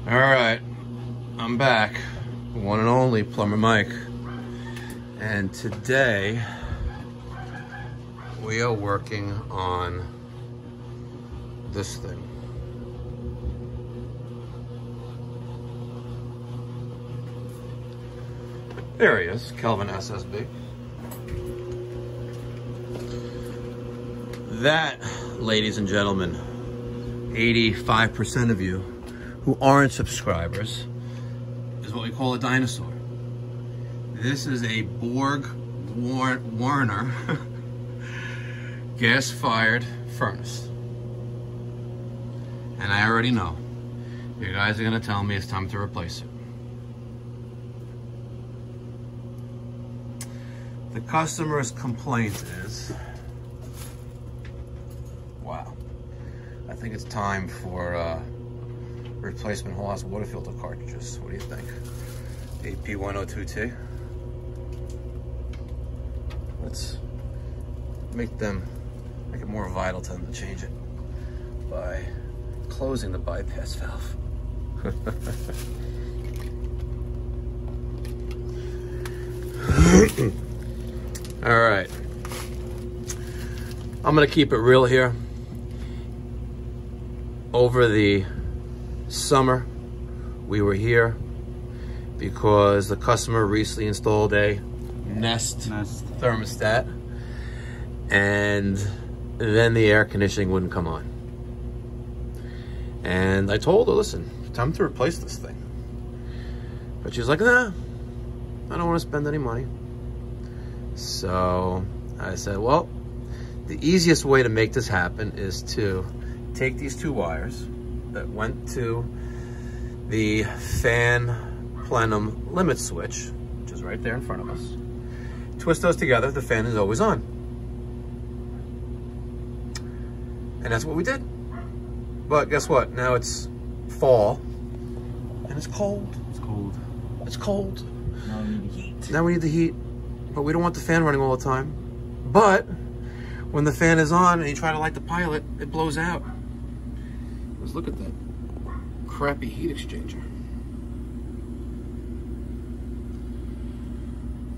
All right, I'm back, one and only Plumber Mike, and today we are working on this thing. There he is, Kelvin SSB. That, ladies and gentlemen, 85% of you who aren't subscribers, is what we call a dinosaur. This is a Borg Warner gas-fired furnace. And I already know, you guys are gonna tell me it's time to replace it. The customer's complaint is, wow, I think it's time for replacement whole house water filter cartridges. What do you think? AP102T. Let's make it more vital to them to change it by closing the bypass valve. All right, I'm gonna keep it real here. Over the summer, we were here because the customer recently installed a Nest thermostat, and then the air conditioning wouldn't come on. And I told her, listen, time to replace this thing. But she's like, nah, I don't want to spend any money. So I said, well, the easiest way to make this happen is to take these two wires that went to the fan plenum limit switch, which is right there in front of us. Twist those together, the fan is always on. And that's what we did. But guess what? Now it's fall and it's cold. It's cold. It's cold. Now we need the heat. Now we need the heat, but we don't want the fan running all the time. But when the fan is on and you try to light the pilot, it blows out. Let's look at that crappy heat exchanger.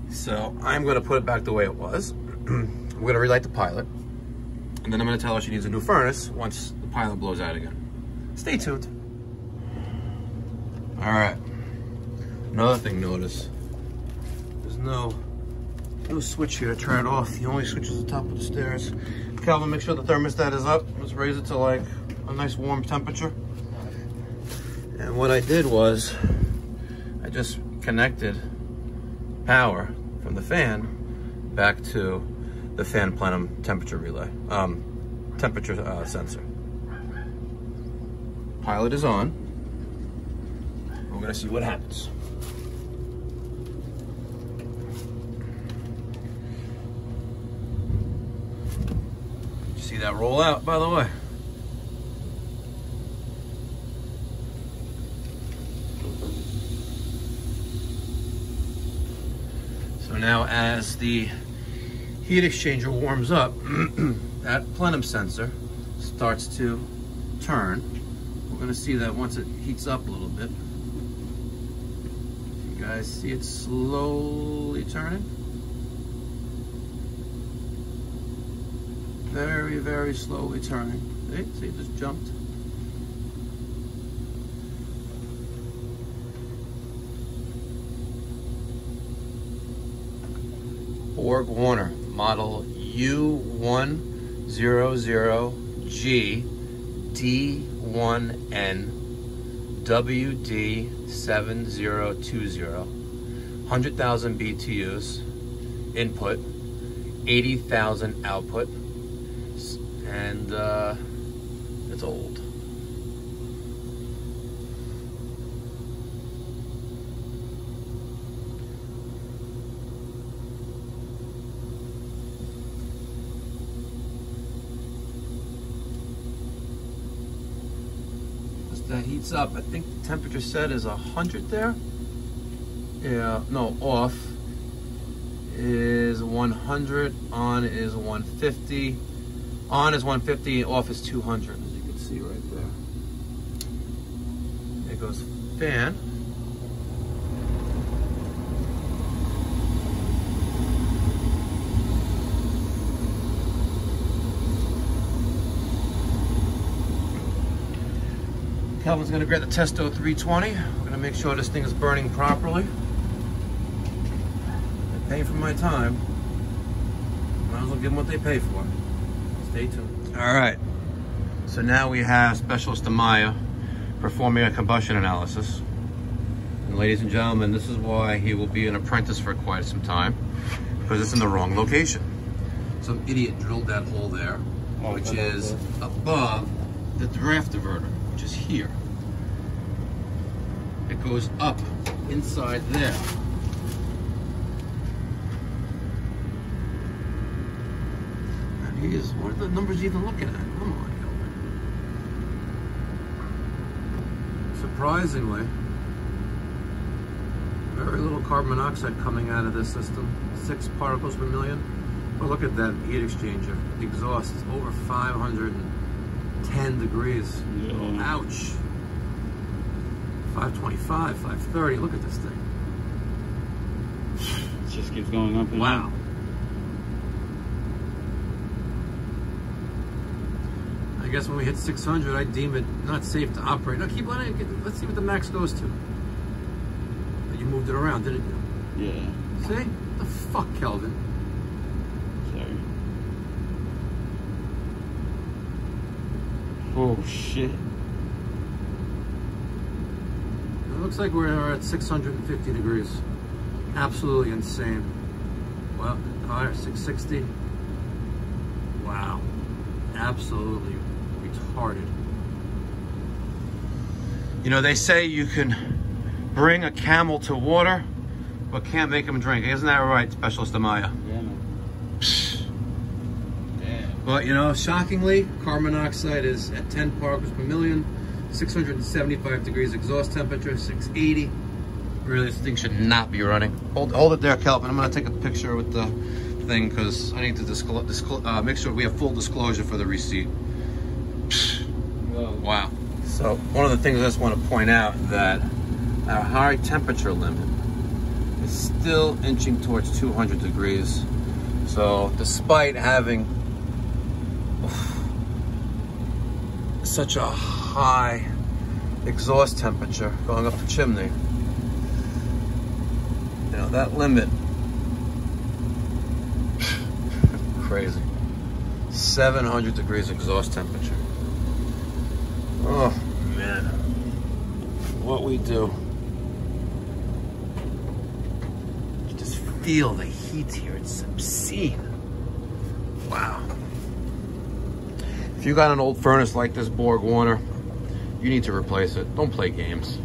So I'm gonna put it back the way it was. I'm gonna relight the pilot, and then I'm gonna tell her she needs a new furnace once the pilot blows out again. Stay tuned. All right, another thing, notice, there's no switch here to turn it off. The only switch is the top of the stairs. Calvin, make sure the thermostat is up. Let's raise it to like a nice warm temperature. And what I did was I just connected power from the fan back to the fan plenum temperature relay, temperature sensor. Pilot is on. We're gonna see what happens. See that roll out, by the way. So now as the heat exchanger warms up, that plenum sensor starts to turn. We're gonna see that once it heats up a little bit. You guys see it slowly turning? Very, very slowly turning. See, it just jumped. Borg Warner, model U100G D1N WD7020. 100,000 BTUs input, 80,000 output. And it's old. As that heats up, I think the temperature set is 100 there. Yeah, no, off is 100, on is 150. On is 150, off is 200, as you can see right there. goes fan. Calvin's gonna grab the Testo 320. We're gonna make sure this thing is burning properly. They're paying for my time. Might as well give them what they pay for. Stay tuned. All right. So now we have Specialist Amaya performing a combustion analysis. And ladies and gentlemen, this is why he will be an apprentice for quite some time, because it's in the wrong location. Some idiot drilled that hole there, which is above the draft diverter, which is here. It goes up inside there. What are the numbers even looking at? Come on, Kelvin. Surprisingly, very little carbon monoxide coming out of this system. 6 particles per million. But look at that heat exchanger. The exhaust is over 510 degrees. Yeah. Ouch. 525, 530. Look at this thing. It just keeps going up and wow. up. I guess when we hit 600, I deem it not safe to operate. No, keep on it. Let's see what the max goes to. You moved it around, didn't you? Yeah. See? What the fuck, Kelvin? Sorry. Oh, shit. It looks like we're at 650 degrees. Absolutely insane. Well, higher, 660. Wow. Absolutely retarded. You know, they say you can bring a camel to water, but can't make him drink. Isn't that right, Specialist Amaya? Yeah, man. Damn. But, you know, shockingly, carbon monoxide is at 10 particles per million, 675 degrees exhaust temperature, 680. Really, this thing should not be running. Hold it there, Kelvin. I'm going to take a picture with the thing because I need to make sure we have full disclosure for the receipt. Whoa. Wow. So one of the things I just want to point out that our high temperature limit is still inching towards 200 degrees. So despite having such a high exhaust temperature going up the chimney, you know, that limit, crazy. 700 degrees exhaust temperature. Oh man, what we do. You just feel the heat here, it's obscene. Wow. If you got an old furnace like this Borg Warner, you need to replace it. Don't play games.